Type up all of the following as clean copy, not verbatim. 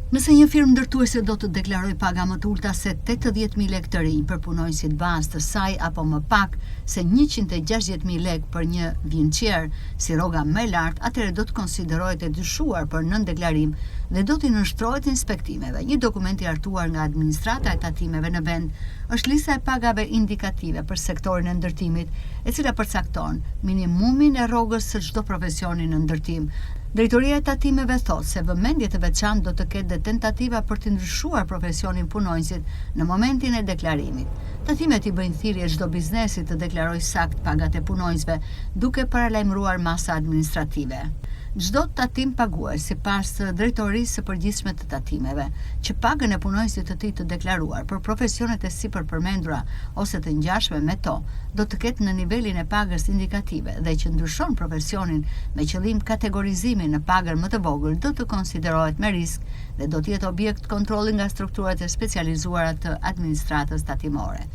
Nëse një firmë ndërtuese do të deklaroj paga më të ulta se 80.000 lekë të rinj për punonjësit bazë të saj apo më pak se 160.000 lekë për një vjençier, si rroga më e lartë, atëherë do të konsiderohet e dyshuar për nëndeklarim dhe do t'i nënshtrohet inspektimeve. Një dokument i hartuar nga administrata e tatimeve në vend është lista e pagave indikative për sektorin e ndërtimit, e cila përcakton minimumin e rrogës së çdo profesioni në ndërtim. Drejtoria e tatimeve thotë se vëmendje të veçantë do të ketë dhe tentativa për të ndryshuar profesionin punonjësit në momentin e deklarimit. Tatimet i bëjnë thirrje çdo biznesi të deklarojë sakt pagat e punonjësve, duke paralajmëruar masa administrative. Çdo tatim pagues, sipas Drejtorisë së Përgjithshme të Tatimeve, që pagën e punonjësit të tij të deklaruar për profesionet e sipërpërmendura ose të ngjashme me to, do të ketë në nivelin e pagës indikative dhe që ndryshon profesionin me qëllim kategorizimi në pagën më të vogël, do të konsiderohet me risk dhe do të jetë objekt kontrolli nga strukturat e specializuara të administratës tatimore.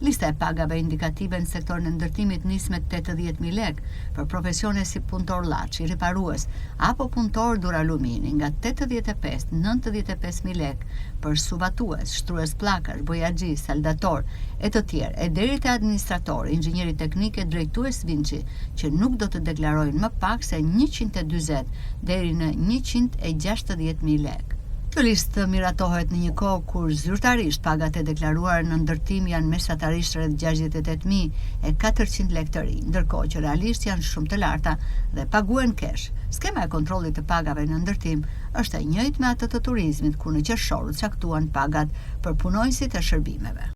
Lista e pagave indikative në sektorin e ndërtimit nis me 80.000 lekë për profesione si punëtor llaçi, riparues apo punëtor duralumini, nga 85-95.000 lekë për suvatues, shtrues pllakash, bojaxhi, saldator e të tjerë, e deri te administrator, inxhinieri teknik e drejtues vinçi, që nuk do të deklarojnë më pak se 140 deri në 160.000 lekë. Kjo listë miratohet në një kohë kur zyrtarisht pagat e deklaruara në ndërtim janë mesatarisht rreth 68.400 lekë të rinj, ndërkohë që realisht janë shumë të larta dhe paguhen kesh. Skema e kontrollit të pagave në ndërtim është e njëjtë me atë të turizmit, ku në qershor u caktuan pagat për punonjësit e shërbimeve.